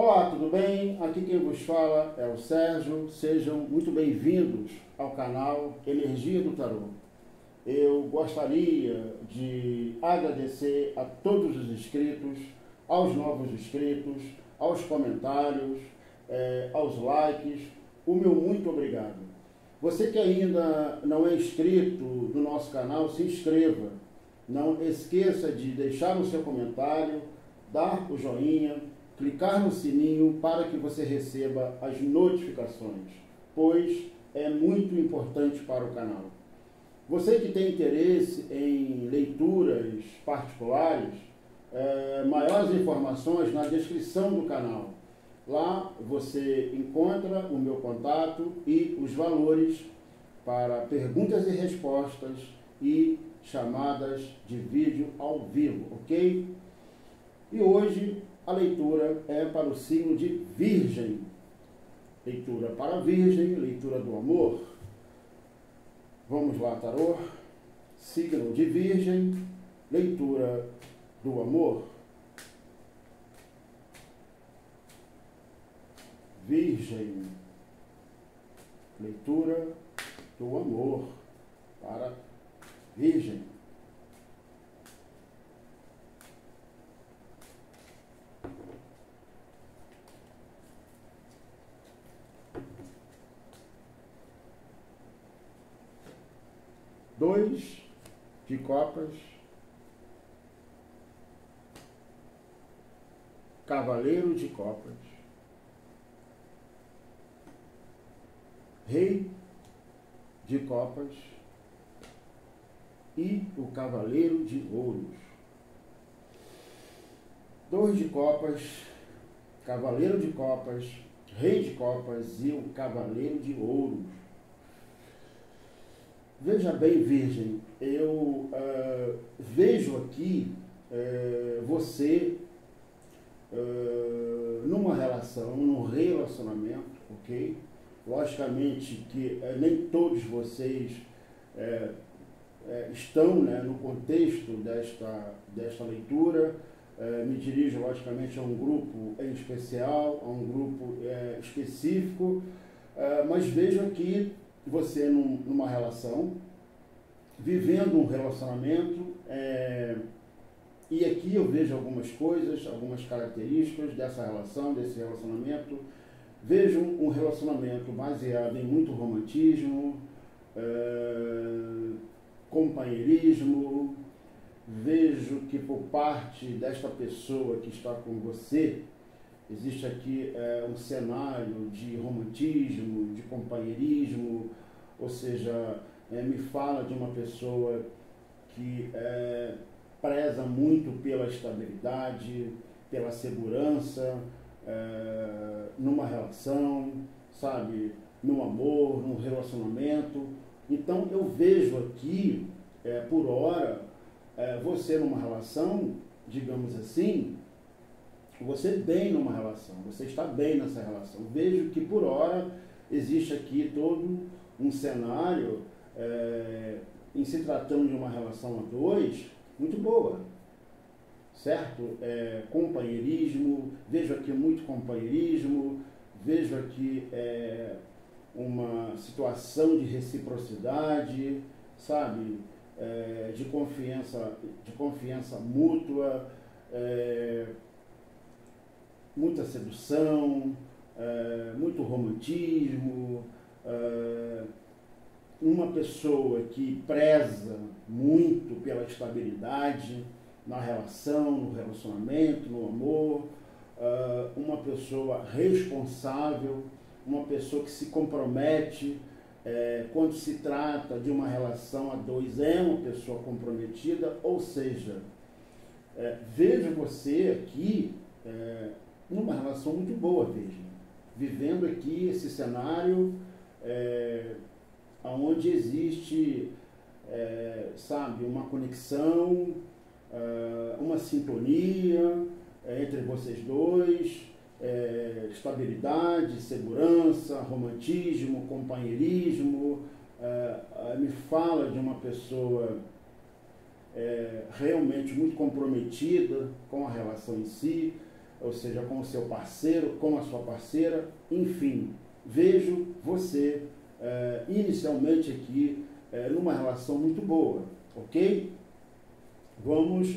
Olá, tudo bem? Aqui quem vos fala é o Sérgio. Sejam muito bem-vindos ao canal Energia do Tarô. Eu gostaria de agradecer a todos os inscritos, aos novos inscritos, aos comentários, aos likes. O meu muito obrigado. Você que ainda não é inscrito no nosso canal, se inscreva. Não esqueça de deixar o seu comentário, dar o joinha, clicar no sininho para que você receba as notificações, pois é muito importante para o canal. Você que tem interesse em leituras particulares, maiores informações na descrição do canal. Lá você encontra o meu contato e os valores para perguntas e respostas e chamadas de vídeo ao vivo, ok? E hoje a leitura é para o signo de Virgem. Leitura para Virgem, leitura do amor. Vamos lá, tarô. Signo de Virgem, leitura do amor. Virgem, leitura do amor para Virgem. Dois de copas, cavaleiro de copas, rei de copas e o cavaleiro de ouros. Dois de copas, cavaleiro de copas, rei de copas e o cavaleiro de ouros. Veja bem, Virgem, eu vejo aqui você numa relação, num relacionamento, ok? Logicamente que nem todos vocês estão, né, no contexto desta leitura. Me dirijo, logicamente, a um grupo em especial, a um grupo específico, mas vejo aqui você numa relação, vivendo um relacionamento, e aqui eu vejo algumas coisas, algumas características dessa relação, desse relacionamento. Vejo um relacionamento baseado em muito romantismo, companheirismo. Vejo que por parte desta pessoa que está com você, existe aqui um cenário de romantismo, de companheirismo, ou seja, me fala de uma pessoa que preza muito pela estabilidade, pela segurança, numa relação, sabe, no amor, num relacionamento. Então eu vejo aqui, por hora, você numa relação, digamos assim, você bem numa relação, você está bem nessa relação. Vejo que por hora existe aqui todo um cenário, em se tratando de uma relação a dois, muito boa, certo? Companheirismo, vejo aqui muito companheirismo, vejo aqui uma situação de reciprocidade, sabe? De confiança mútua, muita sedução, muito romantismo, uma pessoa que preza muito pela estabilidade na relação, no relacionamento, no amor, uma pessoa responsável, uma pessoa que se compromete, quando se trata de uma relação a dois, é uma pessoa comprometida, ou seja, vejo você aqui numa relação muito boa, veja, vivendo aqui esse cenário onde existe, sabe, uma conexão, uma sintonia entre vocês dois, estabilidade, segurança, romantismo, companheirismo. Me fala de uma pessoa realmente muito comprometida com a relação em si, ou seja, com o seu parceiro, com a sua parceira, enfim, vejo você inicialmente aqui numa relação muito boa, ok? Vamos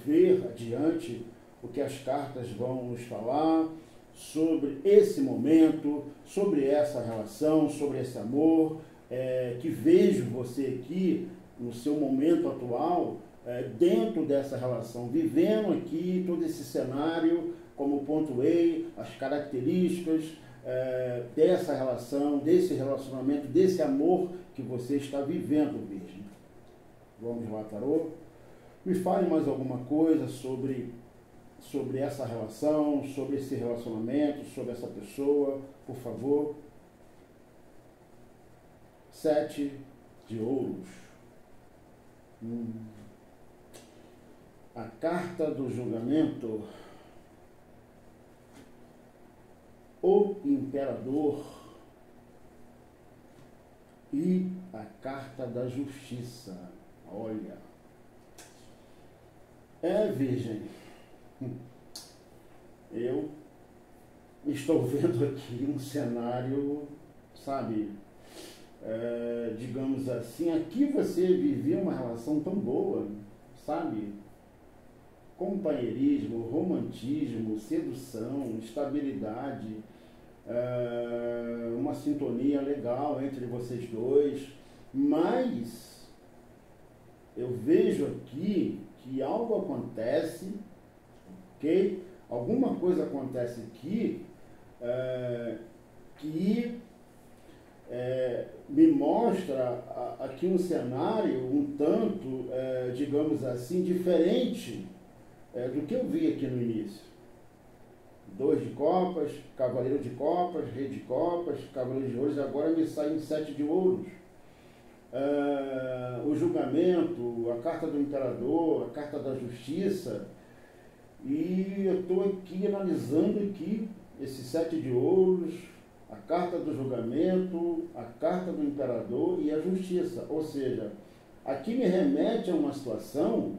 ver adiante o que as cartas vão nos falar sobre esse momento, sobre essa relação, sobre esse amor, que vejo você aqui no seu momento atual, dentro dessa relação, vivendo aqui todo esse cenário, como pontuei, as características dessa relação, desse relacionamento, desse amor que você está vivendo, Virgem. Vamos lá, tarô. Me fale mais alguma coisa sobre essa relação, sobre esse relacionamento, sobre essa pessoa, por favor. 7 de ouros. A carta do julgamento. O imperador e a carta da justiça. Olha, Virgem, eu estou vendo aqui um cenário, sabe, digamos assim, aqui você vivia uma relação tão boa, sabe, companheirismo, romantismo, sedução, estabilidade, uma sintonia legal entre vocês dois, mas eu vejo aqui que algo acontece, ok? Alguma coisa acontece aqui que me mostra aqui um cenário um tanto, digamos assim, diferente do que eu vi aqui no início. 2 de copas, cavaleiro de copas, rei de copas, cavaleiro de ouros, e agora me sai um 7 de ouros. O julgamento, a carta do imperador, a carta da justiça, e eu estou aqui analisando aqui esse 7 de ouros, a carta do julgamento, a carta do imperador e a justiça. Ou seja, aqui me remete a uma situação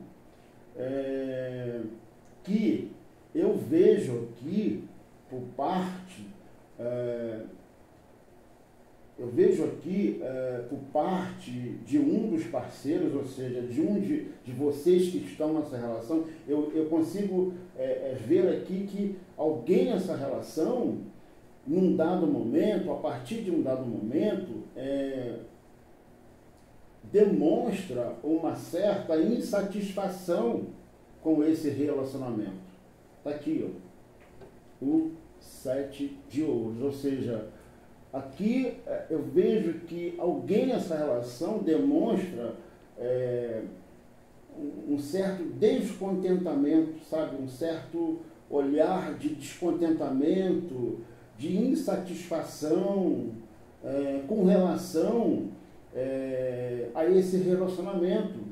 que eu vejo aqui por parte, por parte de um dos parceiros, ou seja, de um de vocês que estão nessa relação, eu consigo ver aqui que alguém nessa relação, num dado momento, a partir de um dado momento, demonstra uma certa insatisfação com esse relacionamento. Está aqui, ó, o 7 de ouros, ou seja, aqui eu vejo que alguém nessa relação demonstra um certo descontentamento, sabe? Um certo olhar de descontentamento, de insatisfação com relação a esse relacionamento.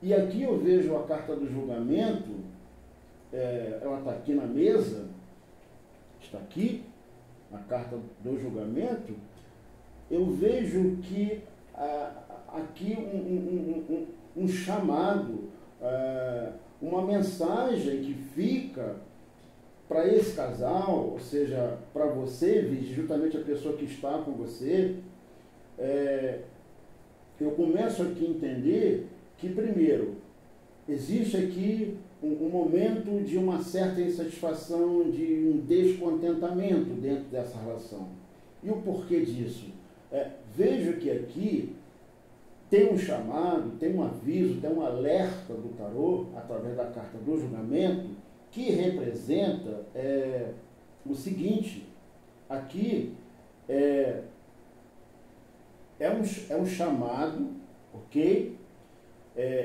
E aqui eu vejo a carta do julgamento, ela está aqui na mesa, está aqui, a carta do julgamento. Eu vejo que aqui um chamado, uma mensagem que fica para esse casal, ou seja, para você, justamente a pessoa que está com você. Eu começo aqui a entender que, primeiro, existe aqui um momento de uma certa insatisfação, de um descontentamento dentro dessa relação. E o porquê disso? Vejo que aqui tem um chamado, tem um aviso, tem um alerta do tarô, através da carta do julgamento, que representa o seguinte: aqui é um chamado, ok?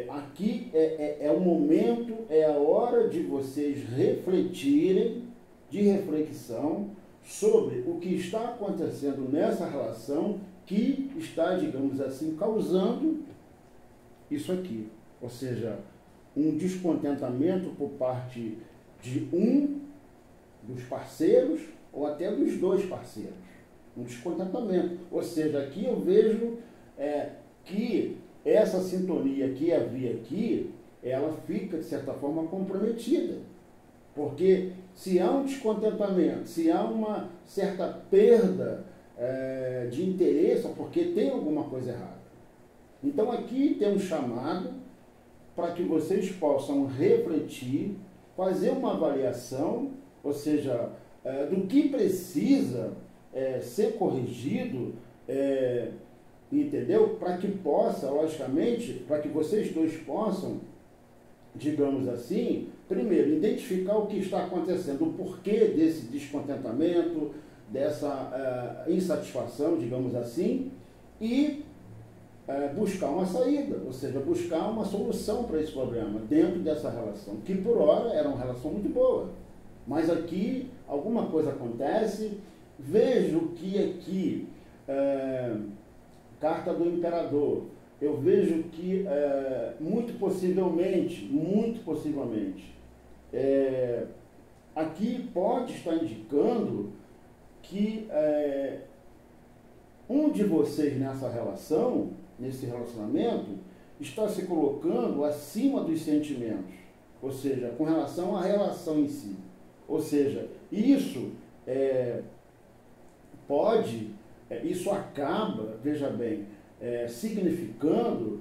Aqui é o momento, é a hora de vocês refletirem, de reflexão, sobre o que está acontecendo nessa relação que está, digamos assim, causando isso aqui. Ou seja, um descontentamento por parte de um dos parceiros ou até dos dois parceiros. Um descontentamento. Ou seja, aqui eu vejo que essa sintonia que havia aqui, ela fica, de certa forma, comprometida. Porque se há um descontentamento, se há uma certa perda de interesse, é porque tem alguma coisa errada. Então aqui tem um chamado para que vocês possam refletir, fazer uma avaliação, ou seja, do que precisa ser corrigido, entendeu? Para que possa, logicamente, para que vocês dois possam, digamos assim, primeiro, identificar o que está acontecendo, o porquê desse descontentamento, dessa insatisfação, digamos assim, e buscar uma saída, ou seja, buscar uma solução para esse problema dentro dessa relação, que por hora era uma relação muito boa. Mas aqui alguma coisa acontece, vejo que aqui, carta do imperador, eu vejo que muito possivelmente, aqui pode estar indicando que um de vocês nessa relação, nesse relacionamento, está se colocando acima dos sentimentos, ou seja, com relação à relação em si. Ou seja, isso isso acaba, veja bem, significando,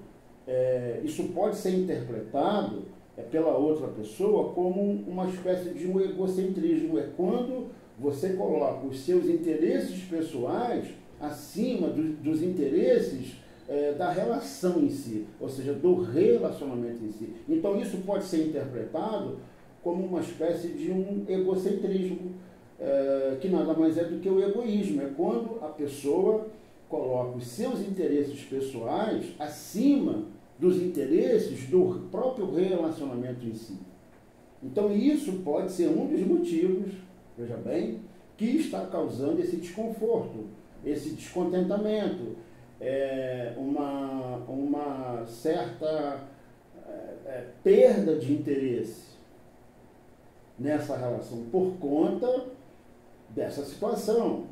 isso pode ser interpretado pela outra pessoa como uma espécie de um egocentrismo. É quando você coloca os seus interesses pessoais acima dos interesses da relação em si, ou seja, do relacionamento em si. Então isso pode ser interpretado como uma espécie de um egocentrismo, que nada mais é do que o egoísmo. É quando a pessoa coloca os seus interesses pessoais acima dos interesses do próprio relacionamento em si. Então isso pode ser um dos motivos, veja bem, que está causando esse desconforto, esse descontentamento, uma certa perda de interesse nessa relação por conta dessa situação,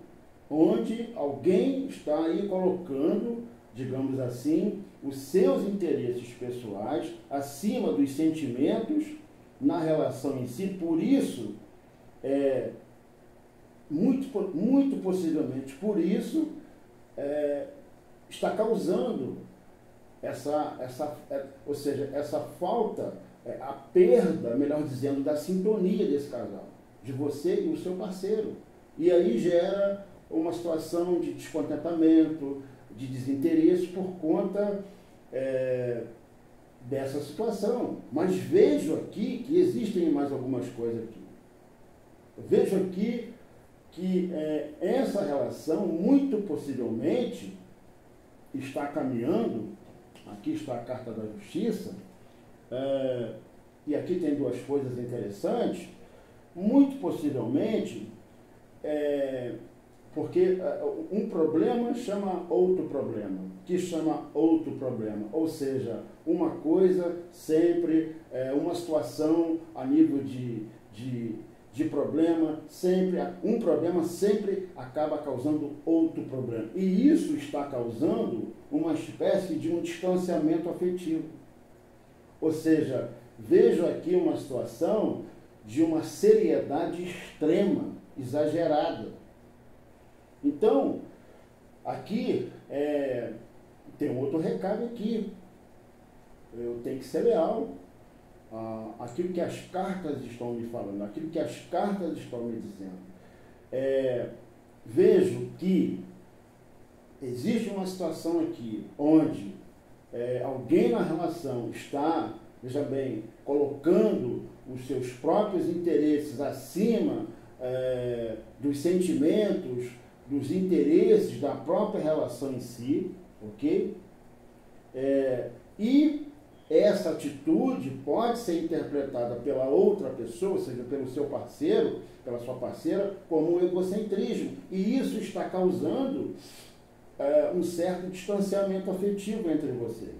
onde alguém está aí colocando, digamos assim, os seus interesses pessoais acima dos sentimentos na relação em si. Por isso, muito possivelmente por isso, está causando ou seja, essa falta, a perda, melhor dizendo, da sintonia desse casal, de você e o seu parceiro. E aí gera uma situação de descontentamento, de desinteresse por conta dessa situação. Mas vejo aqui que existem mais algumas coisas aqui. Vejo aqui que essa relação, muito possivelmente, está caminhando, aqui está a carta da justiça, e aqui tem duas coisas interessantes, muito possivelmente, porque um problema chama outro problema, que chama outro problema, ou seja, uma coisa sempre, uma situação a nível de problema, sempre, um problema sempre acaba causando outro problema. E isso está causando uma espécie de um distanciamento afetivo. Ou seja, vejo aqui uma situação de uma seriedade extrema, exagerada. Então, aqui tem um outro recado aqui. Eu tenho que ser leal àquilo que as cartas estão me falando, aquilo que as cartas estão me dizendo. Vejo que existe uma situação aqui onde alguém na relação está, veja bem, colocando os seus próprios interesses acima dos sentimentos, dos interesses da própria relação em si, ok? E essa atitude pode ser interpretada pela outra pessoa, ou seja, pelo seu parceiro, pela sua parceira, como um egocentrismo. E isso está causando um certo distanciamento afetivo entre vocês.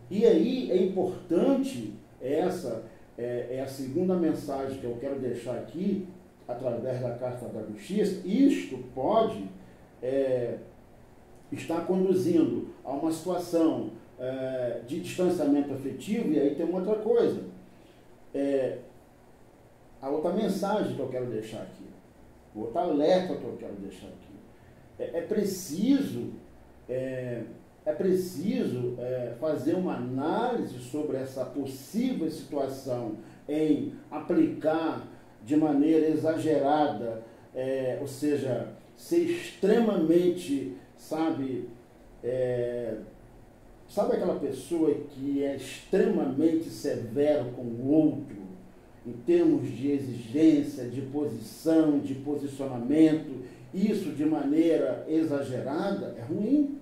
E aí é importante, essa é a segunda mensagem que eu quero deixar aqui, através da carta da justiça. Isto pode estar conduzindo a uma situação de distanciamento afetivo. E aí tem uma outra coisa. a outra mensagem que eu quero deixar aqui, o outro alerta que eu quero deixar aqui. É preciso fazer uma análise sobre essa possível situação em aplicar de maneira exagerada, ou seja, ser extremamente, sabe aquela pessoa que é extremamente severo com o outro, em termos de exigência, de posição, de posicionamento, isso de maneira exagerada é ruim.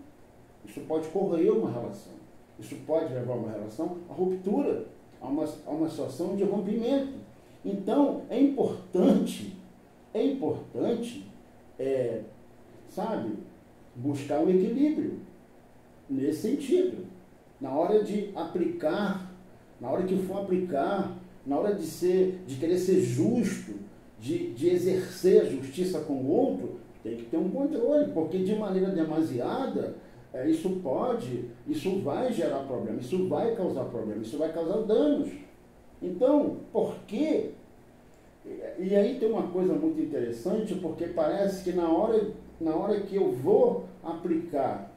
Isso pode corroer uma relação. Isso pode levar uma relação à ruptura, a uma situação de rompimento. Então, é importante, buscar um equilíbrio nesse sentido. Na hora de aplicar, na hora que for aplicar, na hora de querer ser justo, de exercer a justiça com o outro, tem que ter um controle, porque de maneira demasiada, isso vai gerar problema, isso vai causar problema, isso vai causar danos. Então, por quê? E aí tem uma coisa muito interessante, porque parece que na hora que eu vou aplicar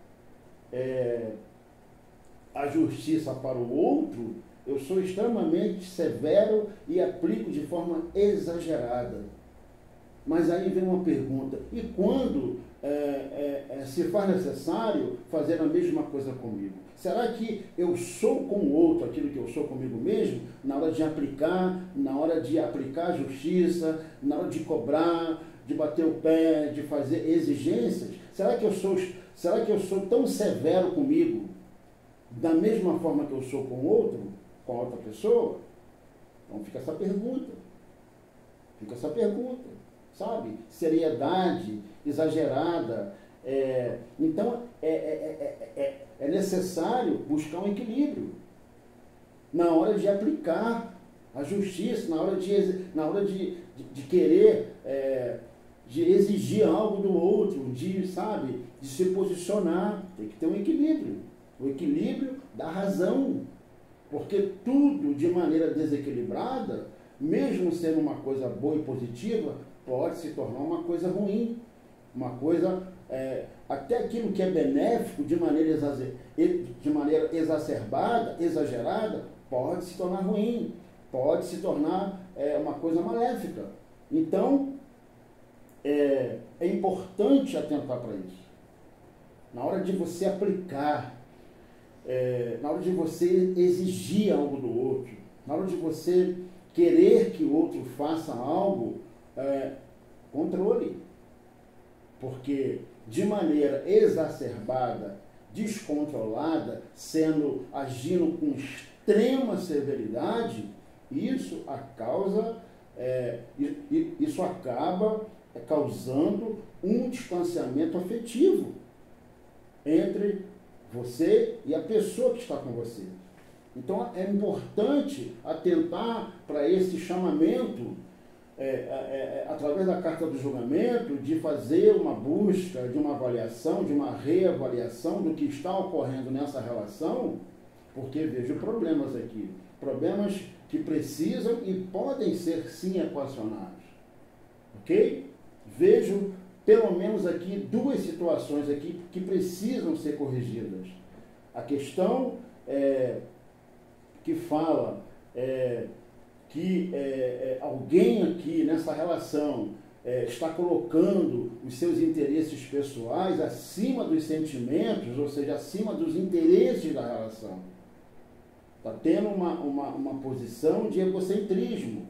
a justiça para o outro, eu sou extremamente severo e aplico de forma exagerada. Mas aí vem uma pergunta, e quando se faz necessário fazer a mesma coisa comigo? Será que eu sou com o outro aquilo que eu sou comigo mesmo, na hora de aplicar a justiça, na hora de cobrar, de bater o pé, de fazer exigências? Será que eu sou tão severo comigo, da mesma forma que eu sou com o outro, com a outra pessoa? Então fica essa pergunta. Sabe? Seriedade exagerada. Então, é necessário buscar um equilíbrio na hora de aplicar a justiça, na hora de querer, de exigir algo do outro, de se posicionar. Tem que ter um equilíbrio. O equilíbrio da razão. Porque tudo de maneira desequilibrada, mesmo sendo uma coisa boa e positiva, pode se tornar uma coisa ruim, uma coisa, até aquilo que é benéfico de maneira exacerbada, exagerada, pode se tornar ruim, pode se tornar uma coisa maléfica. Então, é importante atentar para isso. Na hora de você aplicar, na hora de você exigir algo do outro, na hora de você querer que o outro faça algo, controle. Porque de maneira exacerbada, descontrolada, agindo com extrema severidade, isso acaba causando um distanciamento afetivo entre você e a pessoa que está com você. Então é importante atentar para esse chamamento, através da carta do julgamento, de fazer uma busca, de uma avaliação, de uma reavaliação do que está ocorrendo nessa relação, porque vejo problemas aqui, problemas que precisam e podem ser sim equacionados, ok? Vejo pelo menos aqui duas situações aqui que precisam ser corrigidas. A questão que fala que alguém aqui nessa relação está colocando os seus interesses pessoais acima dos sentimentos, ou seja, acima dos interesses da relação. Está tendo uma posição de egocentrismo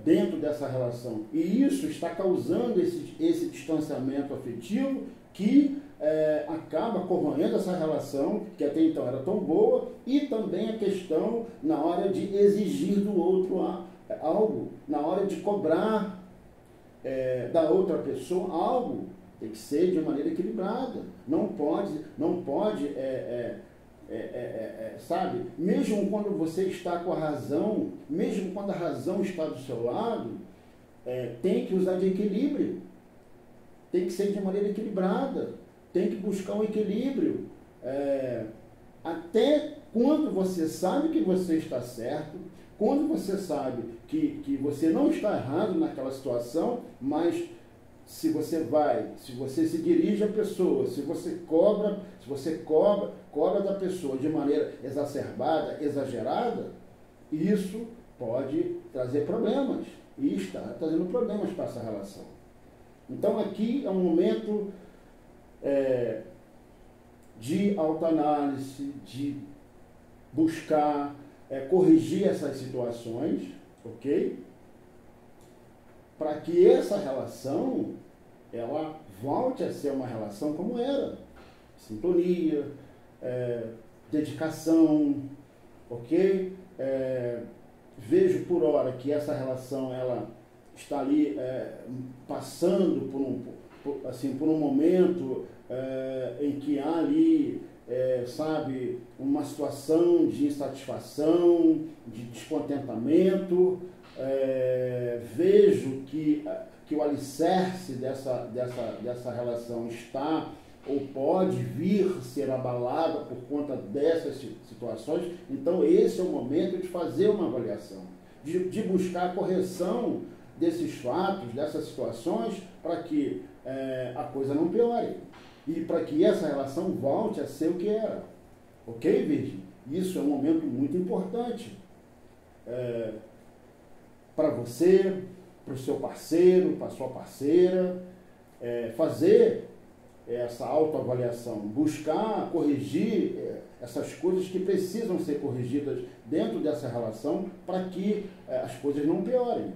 dentro dessa relação. E isso está causando esse distanciamento afetivo que acaba corroendo essa relação, que até então era tão boa, e também a questão na hora de exigir do outro algo, na hora de cobrar da outra pessoa algo, tem que ser de maneira equilibrada. Não pode, sabe, mesmo quando você está com a razão, mesmo quando a razão está do seu lado, tem que usar de equilíbrio, tem que ser de maneira equilibrada. Tem que buscar um equilíbrio, até quando você sabe que você está certo, Quando você sabe que você não está errado naquela situação, mas se você se dirige à pessoa, se você cobra da pessoa de maneira exacerbada, exagerada, isso pode trazer problemas, e está trazendo problemas para essa relação. Então aqui é um momento de autoanálise, de buscar corrigir essas situações, ok? Para que essa relação, ela volte a ser uma relação como era. Sintonia, dedicação, ok? Vejo por hora que essa relação, ela está ali passando por um momento em que há ali, uma situação de insatisfação, de descontentamento. Vejo que o alicerce dessa relação está ou pode vir ser abalada por conta dessas situações. Então esse é o momento de fazer uma avaliação, de buscar a correção desses fatos, dessas situações, para que a coisa não piore e para que essa relação volte a ser o que era. Ok, Virgem? Isso é um momento muito importante para você, para o seu parceiro, para a sua parceira, fazer essa autoavaliação, buscar corrigir essas coisas que precisam ser corrigidas dentro dessa relação para que as coisas não piorem.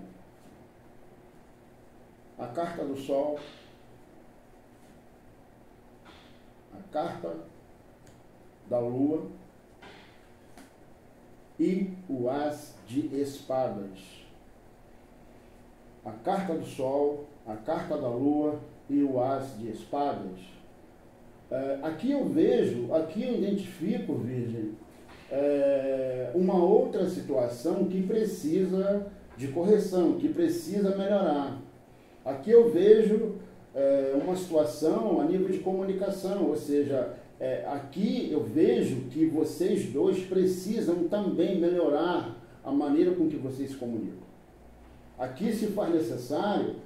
A carta do Sol, a carta da Lua e o As de Espadas. A carta do Sol, a carta da Lua e o As de Espadas. Aqui eu identifico, Virgem, uma outra situação que precisa de correção, que precisa melhorar. Aqui eu vejo uma situação a nível de comunicação, ou seja, aqui eu vejo que vocês dois precisam também melhorar a maneira com que vocês se comunicam. Aqui se faz necessário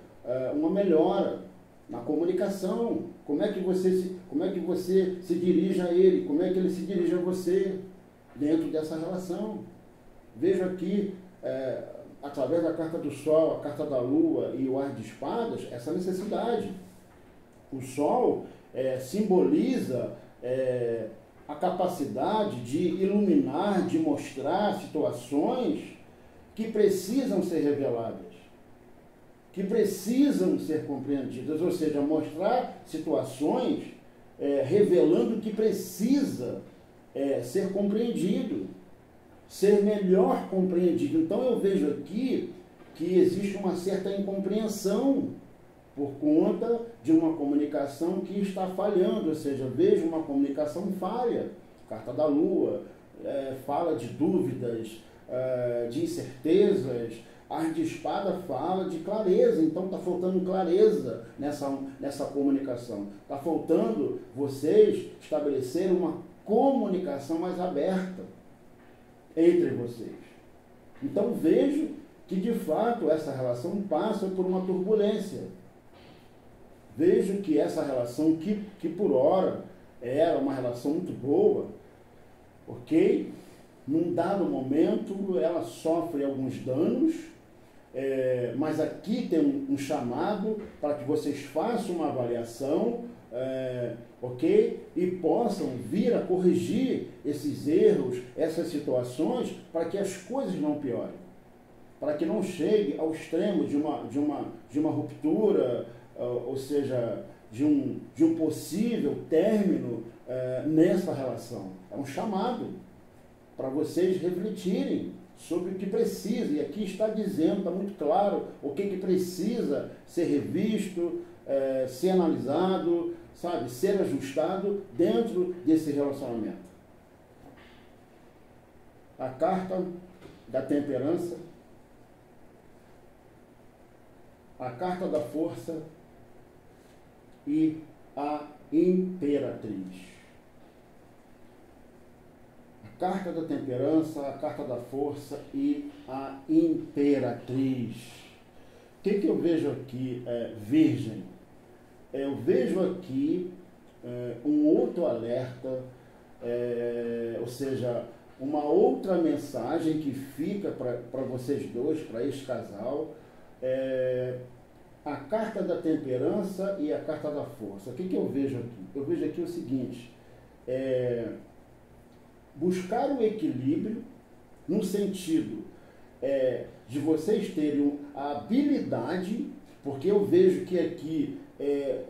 uma melhora na comunicação. Como é que você se dirige a ele? Como é que ele se dirige a você dentro dessa relação? Vejo aqui, através da carta do Sol, a carta da Lua e o As de Espadas, essa necessidade. O Sol simboliza a capacidade de iluminar, de mostrar situações que precisam ser reveladas, que precisam ser compreendidas, ou seja, mostrar situações revelando o que precisa ser compreendido, ser melhor compreendido. Então eu vejo aqui que existe uma certa incompreensão por conta de uma comunicação que está falhando, ou seja, vejo uma comunicação falha. Carta da Lua fala de dúvidas, de incertezas. As de Espada fala de clareza, então está faltando clareza nessa comunicação. Está faltando vocês estabelecerem uma comunicação mais aberta entre vocês. Então vejo que de fato essa relação passa por uma turbulência. Vejo que essa relação, que por hora era uma relação muito boa, ok? Num dado momento ela sofre alguns danos, mas aqui tem um chamado para que vocês façam uma avaliação, ok? E possam vir a corrigir esses erros, essas situações, para que as coisas não piorem, para que não chegue ao extremo de uma ruptura, ou seja, de um possível término nessa relação. É um chamado para vocês refletirem sobre o que precisa, e aqui está dizendo, está muito claro o que precisa ser revisto, ser analisado, sabe, ser ajustado dentro desse relacionamento. A carta da temperança, a carta da força e a imperatriz. A carta da temperança, a carta da força e a imperatriz. O que eu vejo aqui, Virgem? Eu vejo aqui um outro alerta, ou seja, uma outra mensagem que fica para vocês dois, para este casal, a carta da temperança e a carta da força. O que eu vejo aqui? Eu vejo aqui o seguinte, buscar o equilíbrio no sentido de vocês terem a habilidade, porque eu vejo que aqui é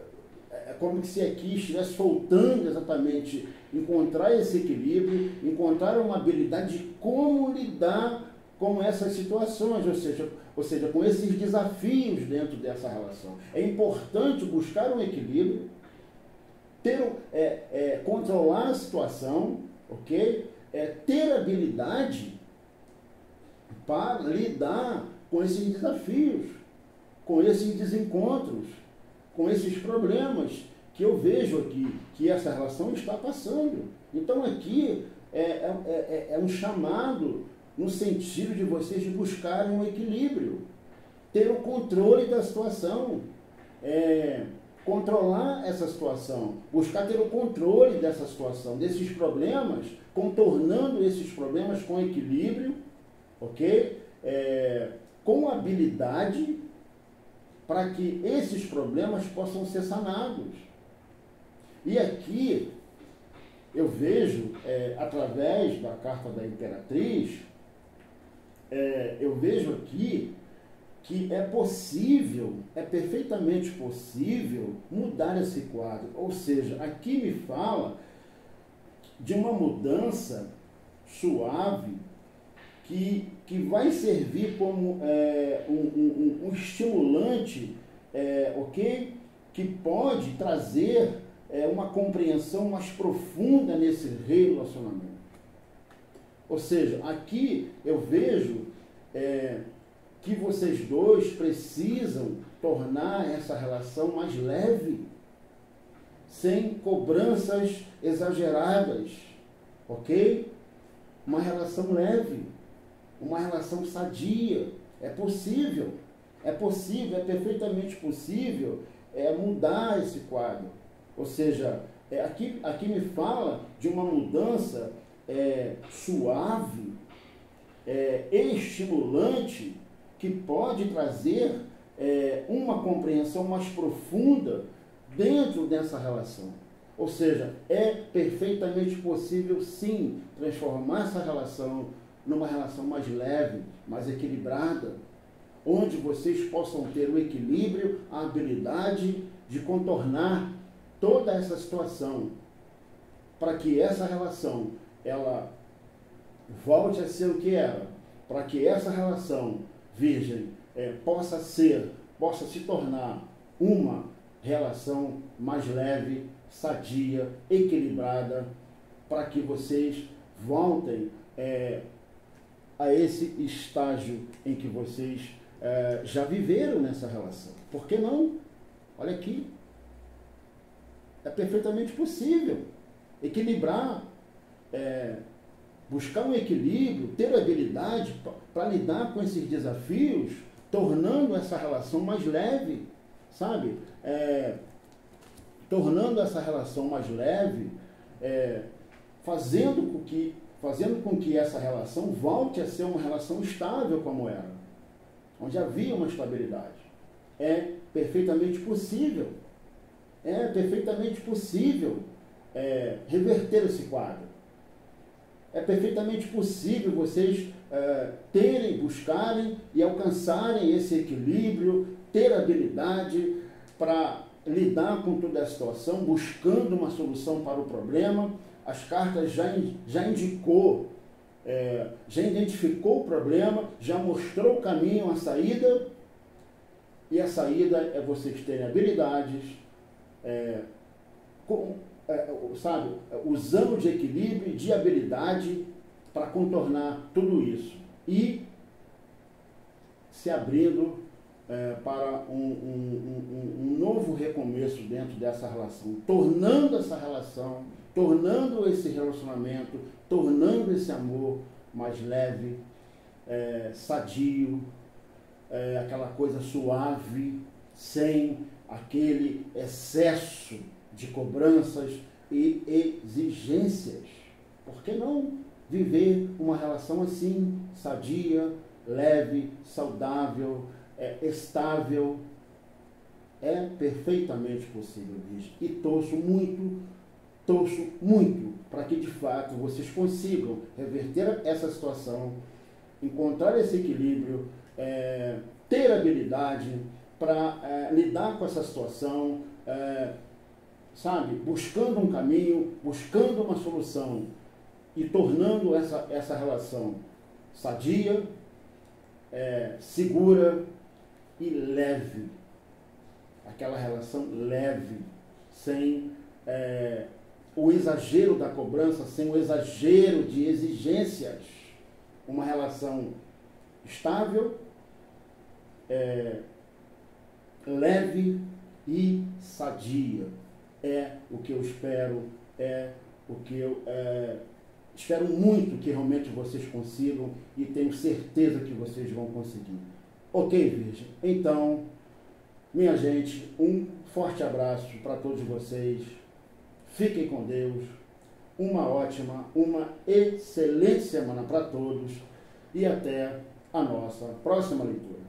como se aqui estivesse faltando exatamente encontrar esse equilíbrio, encontrar uma habilidade de como lidar com essas situações, ou seja, com esses desafios dentro dessa relação. É importante buscar um equilíbrio, controlar a situação, ok? Ter habilidade para lidar com esses desafios, com esses desencontros, com esses problemas que eu vejo aqui, que essa relação está passando. Então aqui é um chamado no sentido de vocês buscarem um equilíbrio, ter o controle da situação, controlar essa situação, buscar ter o controle dessa situação, desses problemas, contornando esses problemas com equilíbrio, ok? Com habilidade, para que esses problemas possam ser sanados. E aqui eu vejo, através da carta da Imperatriz, eu vejo aqui que é possível, é perfeitamente possível mudar esse quadro. Ou seja, aqui me fala de uma mudança suave que vai servir como um estimulante, ok? Que pode trazer uma compreensão mais profunda nesse relacionamento. Ou seja, aqui eu vejo que vocês dois precisam tornar essa relação mais leve, sem cobranças exageradas, ok? Uma relação leve, uma relação sadia. É possível, é perfeitamente possível mudar esse quadro. Ou seja, aqui me fala de uma mudança suave, estimulante, que pode trazer uma compreensão mais profunda dentro dessa relação. Ou seja, é perfeitamente possível, sim, transformar essa relação numa relação mais leve, mais equilibrada, onde vocês possam ter o equilíbrio, a habilidade de contornar toda essa situação, para que essa relação, ela volte a ser o que era, para que essa relação, Virgem, possa se tornar uma relação mais leve, sadia, equilibrada, para que vocês voltem a esse estágio em que vocês já viveram nessa relação. Por que não? Olha aqui. É perfeitamente possível equilibrar, buscar um equilíbrio, ter habilidade para lidar com esses desafios, tornando essa relação mais leve, sabe? Tornando essa relação mais leve, fazendo com que essa relação volte a ser uma relação estável como era, onde havia uma estabilidade. É perfeitamente possível. É perfeitamente possível reverter esse quadro. É perfeitamente possível vocês buscarem e alcançarem esse equilíbrio, ter habilidade para lidar com toda a situação, buscando uma solução para o problema. As cartas já indicou, já identificou o problema, já mostrou o caminho, a saída, e a saída é vocês terem habilidades, usando de equilíbrio e de habilidade para contornar tudo isso e se abrindo para um novo recomeço dentro dessa relação, tornando essa relação, tornando esse relacionamento, tornando esse amor mais leve, sadio, aquela coisa suave, sem aquele excesso de cobranças e exigências. Por que não viver uma relação assim, sadia, leve, saudável, estável? É perfeitamente possível, Virgem. E torço muito para que de fato vocês consigam reverter essa situação, encontrar esse equilíbrio, ter habilidade para lidar com essa situação, sabe, buscando um caminho, buscando uma solução e tornando essa relação sadia, segura e leve. Aquela relação leve, sem o exagero da cobrança, sem o exagero de exigências. Uma relação estável, leve e sadia. É o que eu espero, é o que eu espero muito que realmente vocês consigam e tenho certeza que vocês vão conseguir. Ok, Virgem? Então, minha gente, um forte abraço para todos vocês. Fiquem com Deus. Uma ótima, uma excelente semana para todos e até a nossa próxima leitura.